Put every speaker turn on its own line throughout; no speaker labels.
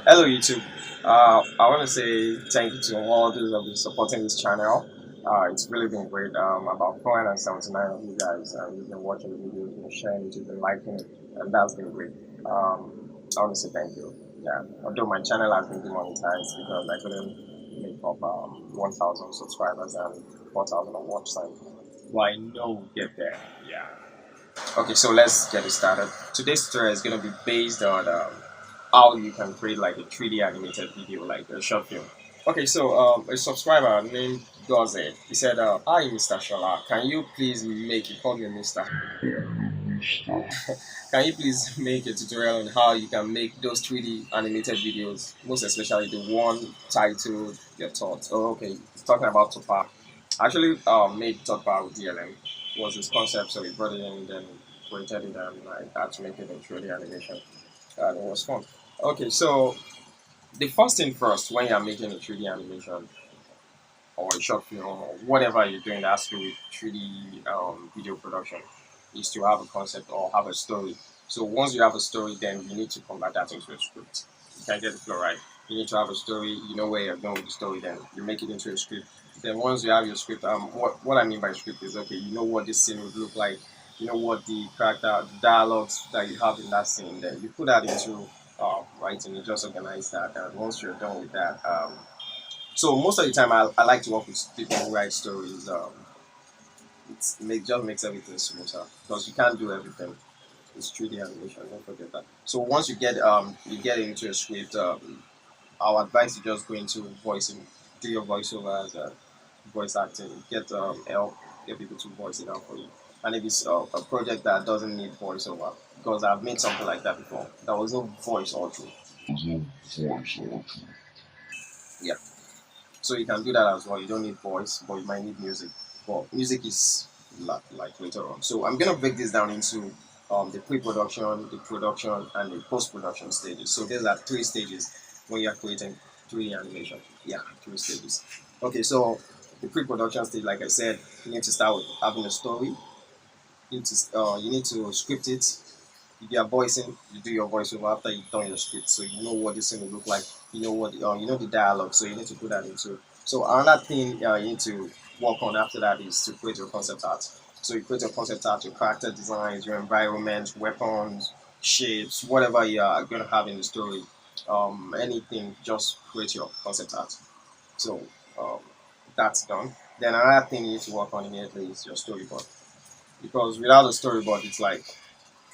Hello YouTube. I want to say thank you to all those who have been supporting this channel. It's really been great. About 479 of you guys, you've been watching the video, you've been sharing it, you've been liking it, and that's been great. I want to say thank you. Yeah, although my channel has been demonetized because I couldn't make up 1,000 subscribers and 4,000 on watch time. Well, I know we'll get there. Yeah. Okay, so let's get it started. Today's tutorial is going to be based on how you can create like a 3D animated video, like a short film. Okay, so a subscriber named Doze, he said, "Hi, Mr. Shola, can you please make," he called me Mr. Can you please make a tutorial on how you can make those 3D animated videos, most especially the one titled Your Thoughts? Oh, okay, he's talking about Tupac. I actually made Tupac with DLM. It was his concept, so we brought it in, then created it, and I had to make it in 3D animation. And it was fun. Okay, so the first thing first, when you're making a 3D animation or a short film or whatever you're doing that has to do with 3D video production, is to have a concept or have a story. So once you have a story, then you need to convert that into a script. You can get the flow right. You need to have a story. You know where you're going with the story. Then you make it into a script. Then once you have your script, what I mean by script is, okay, you know what this scene would look like. You know what the character, the dialogues that you have in that scene. Then you put that into writing. You just organize that. And once you're done with that, so most of the time I like to work with people who write stories. Just makes everything smoother because you can't do everything. It's 3D animation. Don't forget that. So once you get into a script, our advice is just go into voicing, do your voiceovers, voice acting, get help, get people to voice it out for you. And if it's a project that doesn't need voiceover, because I've made something like that before, there was no voice or true. Yeah. So you can do that as well. You don't need voice, but you might need music. But music is like later on. So I'm gonna break this down into the pre-production, the production, and the post-production stages. So there's are three stages when you're creating 3D animation. Yeah, three stages. Okay, so the pre-production stage, like I said, you need to start with having a story. You need to script it. If you are voicing, you do your voiceover after you've done your script, so you know what this thing will look like. You know what you know the dialogue, so you need to put that into. So another thing you need to work on after that is to create your concept art. So you create your concept art, your character designs, your environment, weapons, shapes, whatever you are going to have in the story. Anything, just create your concept art. So um, that's done. Then another thing you need to work on immediately is your storyboard, because without a storyboard, it's like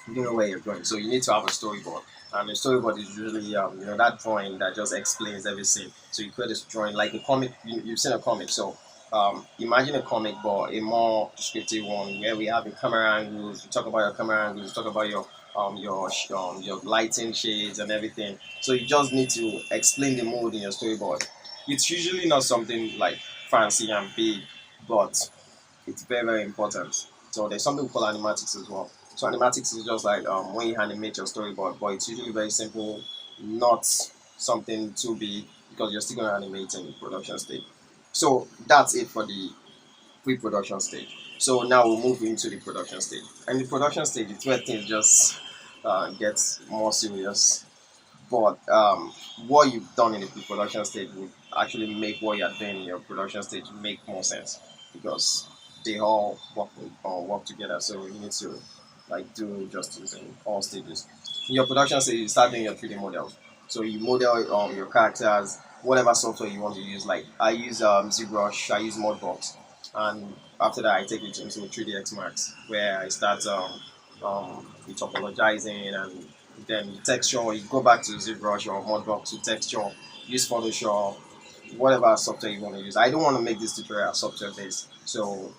you know where you're going. So you need to have a storyboard. And a storyboard is usually that drawing that just explains everything. So you create this drawing like a comic. You've seen a comic, so imagine a comic, but a more descriptive one where we have the camera angles. You talk about your camera angles. You talk about your lighting shades and everything. So you just need to explain the mood in your storyboard. It's usually not something like fancy and big, but it's very, very important. So there's something called animatics as well. So animatics is just like when you animate your storyboard, but it's usually very simple, not something too big because you're still going to animate in the production stage. So that's it for the pre-production stage. So now we'll move into the production stage. And the production stage is where things just get more serious. But what you've done in the pre-production stage would actually make what you're doing in your production stage make more sense because they all work together. So you need to like do justice in all stages. In your production stage, you start doing your 3D models. So you model your characters, whatever software you want to use. Like I use ZBrush, I use Modbox, and after that I take it into 3ds Max where I start topologizing and then you texture, you go back to ZBrush or Modbox to texture, use Photoshop, whatever software you want to use. I don't want to make this tutorial software based, so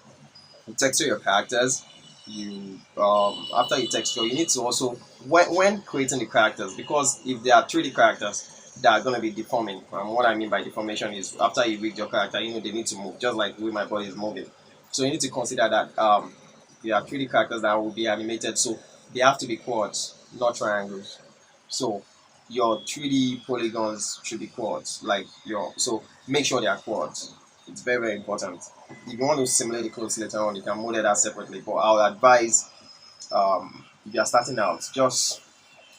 you texture your characters. You after you texture, you need to also when creating the characters, because if they are 3D characters that are going to be deforming. What I mean by deformation is after you rig your character, you know they need to move, just like the way my body is moving. So you need to consider that there are 3D characters that will be animated, so they have to be quads, not triangles. So your 3D polygons should be quads, like your so make sure they are quads. It's very, very important. If you want to simulate the clothes later on, you can model that separately. But I would advise if you are starting out, just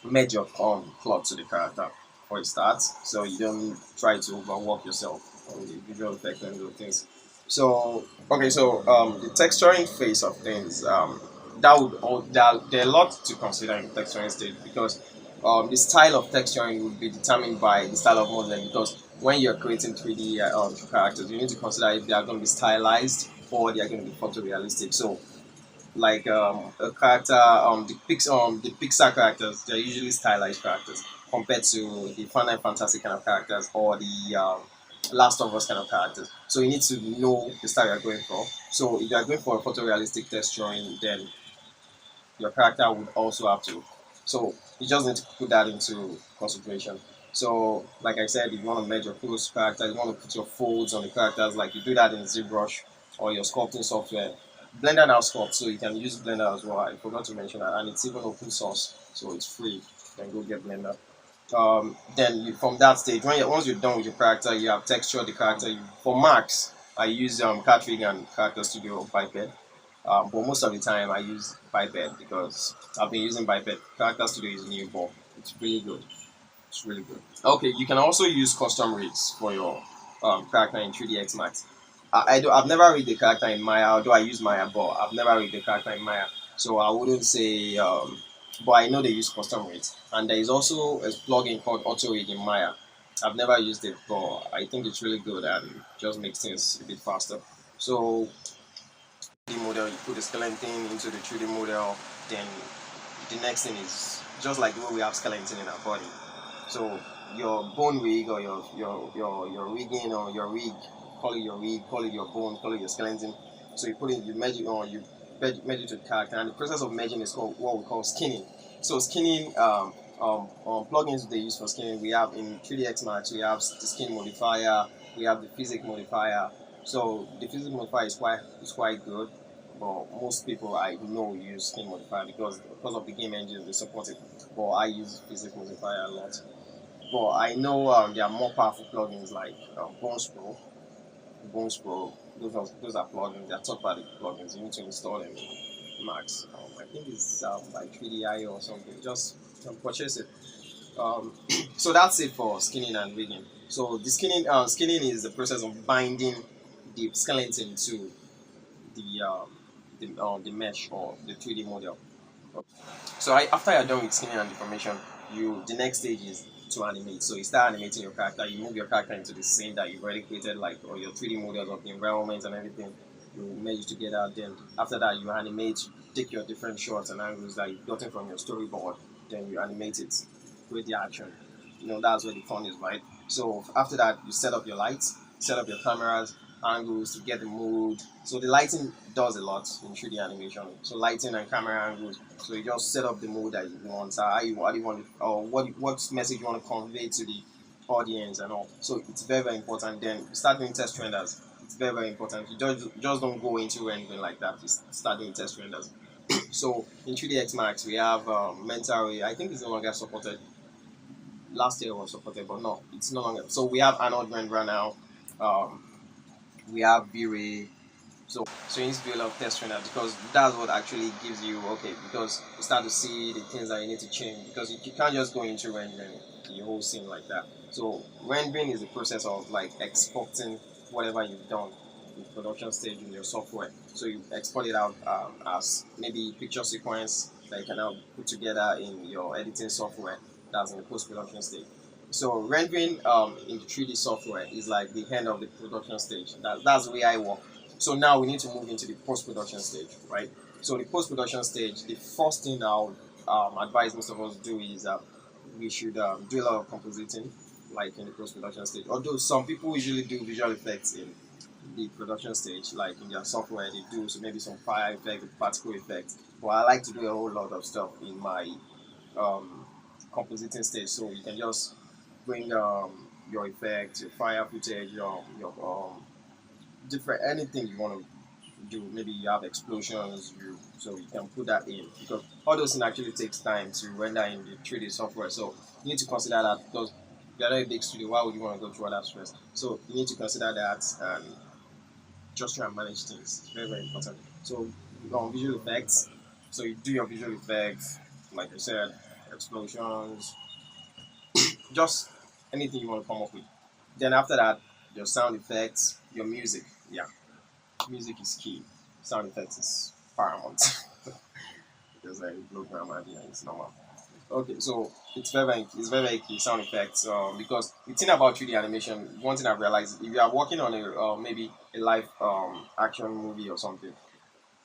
merge your cloth to the character. for a start, so you don't try to overwork yourself on the visual effect and those things. So okay, so the texturing phase of things, that would all there are a lot to consider in the texturing stage because the style of texturing will be determined by the style of modeling because when you're creating 3D characters, you need to consider if they are going to be stylized or they are going to be photorealistic. So like a character the Pixar characters, they're usually stylized characters compared to the Final Fantasy kind of characters or the Last of Us kind of characters. So you need to know the style you're going for. So if you're going for a photorealistic texturing, then your character would also have to. So you just need to put that into consideration. So, like I said, if you want to merge your close characters, you want to put your folds on the characters, like you do that in ZBrush or your sculpting software. Blender now sculpt, so you can use Blender as well. I forgot to mention that, and it's even open source, so it's free. You can go get Blender. Then from that stage, once you're done with your character, you have textured the character. For Max, I use Catrig and Character Studio Biped. But most of the time, I use Biped because I've been using Biped. Character Studio is new, but it's really good. It's really good. Okay, you can also use custom rigs for your character in 3ds Max. I've never rigged the character in Maya, although I use Maya, but I've never rigged the character in Maya. So I wouldn't say, but I know they use custom rigs. And there is also a plugin called Auto Rig in Maya. I've never used it, but I think it's really good and just makes things a bit faster. So 3D model, you put the skeleton into the 3D model, then the next thing is just like the way we have skeleton in our body. So your bone rig or your rigging or your rig, call it your bone, call it your skeleton. So you put it, you merge it on, you merge it to the character, and the process of merging is called what we call skinning. So skinning, plugins they use for skinning, we have in 3ds Max, we have the skin modifier, we have the physics modifier. So the physics modifier is quite good, but most people I know use skin modifier because of the game engine they support it. But I use physics modifier a lot. But I know there are more powerful plugins like Bones Pro. Bones Pro, those are plugins. They are top quality plugins. You need to install them in Max. I think it's by 3DI or something. Just purchase it. Um, so that's it for skinning and rigging. So the skinning is the process of binding the skeleton to the mesh or the 3D model. So after you're done with skinning and deformation, the next stage is to animate. So you start animating your character. You move your character into the scene that you've already created, like or your 3D models of the environment and everything. You merge it together. Then after that, you animate. Take your different shots and angles that you've gotten from your storyboard. Then you animate it, create the action. That's where the fun is, right? So after that, you set up your lights, set up your cameras, angles to get the mood. So the lighting does a lot in 3D animation. So lighting and camera angles. So you just set up the mood that you want, how you want, or what message you want to convey to the audience and all. So it's very very important. Then you start doing test renders. It's very very important. You just don't go into anything like that. You start doing test renders. So in 3ds Max we have mental. I think it's no longer supported. Last year was supported, but no, it's no longer. So we have Anode renderer now. Um, we have V-Ray. So you need to do a lot of test render because that's what actually gives you because you start to see the things that you need to change because you can't just go into rendering the whole scene like that. So rendering is the process of like exporting whatever you've done in production stage in your software. So you export it out as maybe picture sequence that you can now put together in your editing software that's in the post-production stage. So rendering in the 3D software is like the end of the production stage. That's the way I work. So now we need to move into the post-production stage, right? So the post-production stage, the first thing I'll advise most of us do is we should do a lot of compositing, like in the post-production stage. Although some people usually do visual effects in the production stage, like in their software, they do so maybe some fire effect, particle effects. But I like to do a whole lot of stuff in my um, compositing stage. So you can just bring your effects, your fire footage, your different anything you want to do. Maybe you have explosions, so you can put that in because all those things actually takes time to render in the 3D software. So you need to consider that because you're not a big studio. Why would you want to go through all that stress? So you need to consider that and just try and manage things. It's very very important. So visual effects. So you do your visual effects, like I said, explosions, just anything you want to come up with. Then after that, your sound effects, your music. Yeah, music is key. Sound effects is paramount. Because like blow grammar, yeah, it's normal. Okay, so it's very key sound effects. Because the thing about 3D animation, one thing I've realized, if you are working on a maybe a live action movie or something,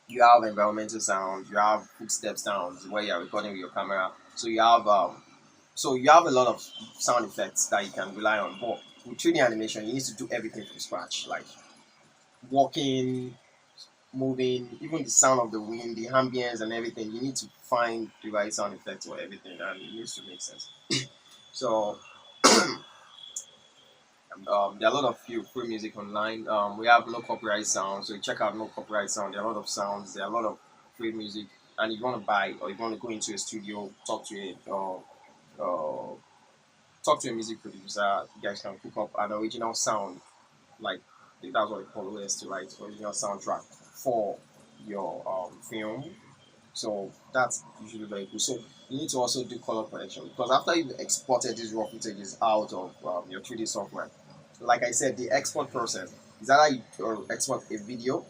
you have environmental sound, you have footstep sounds where you are recording with your camera. So you have a lot of sound effects that you can rely on. But with 3D animation, you need to do everything from scratch, like walking, moving, even the sound of the wind, the ambience, and everything. You need to find the right sound effects for everything, and it needs to make sense. So there are a lot of free music online. We have no copyright sound, so you check out no copyright sound. There are a lot of sounds. There are a lot of free music, and if you want to buy or if you want to go into a studio, uh, talk to a music producer. You guys can cook up an original sound, like that's what they call OST, right? Original soundtrack for your film. So that's usually very good. So you need to also do color correction because after you've exported these raw footages out of your 3D software, like I said, the export process is that you export a video,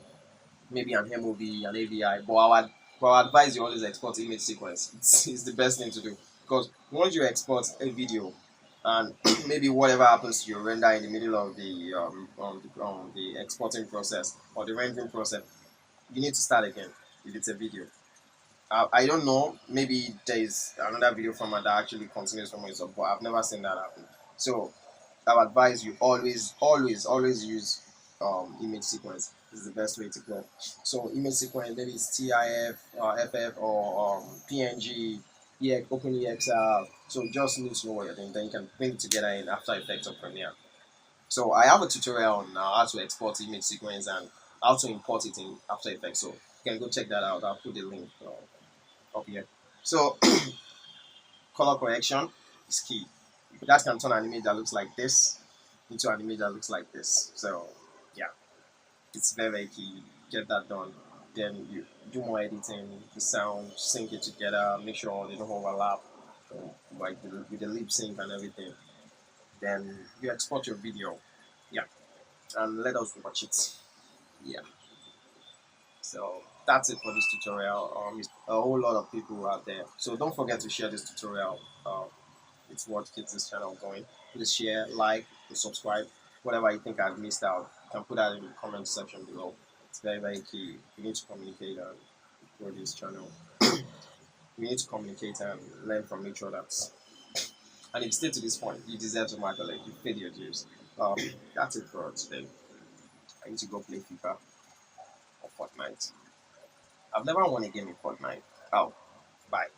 maybe an MOV, an AVI, but I would advise you always export image sequence. It's the best thing to do because once you export a video and maybe whatever happens to your render in the middle of the exporting process or the rendering process, you need to start again if it's a video. I don't know. Maybe there is another video format that actually continues from itself, but I've never seen that happen. So I would advise you always use image sequence. This is the best way to go. So image sequence, maybe it's TIF, FF, or PNG, OpenEXR. So just need to know what you're doing. Then you can bring it together in After Effects or Premiere. So I have a tutorial on how to export image sequence and how to import it in After Effects. So you can go check that out. I'll put the link up here. So color correction is key. That can turn an image that looks like this into an image that looks like this. So yeah, it's very key. Get that done. Then you do more editing, the sound, sync it together, make sure they don't overlap, like with the lip sync and everything. Then you export your video. Yeah, and let us watch it. Yeah. So that's it for this tutorial. A whole lot of people out there. So don't forget to share this tutorial. It's what keeps this channel going. Please share, like, and subscribe. Whatever you think I've missed out, you can put that in the comment section below. It's very key. We need to communicate and grow this channel. We need to communicate and learn from each other. And if you stay to this point, you deserve some accolade. You paid your dues. That's it for today. I need to go play FIFA or Fortnite. I've never won a game in Fortnite. Oh, bye.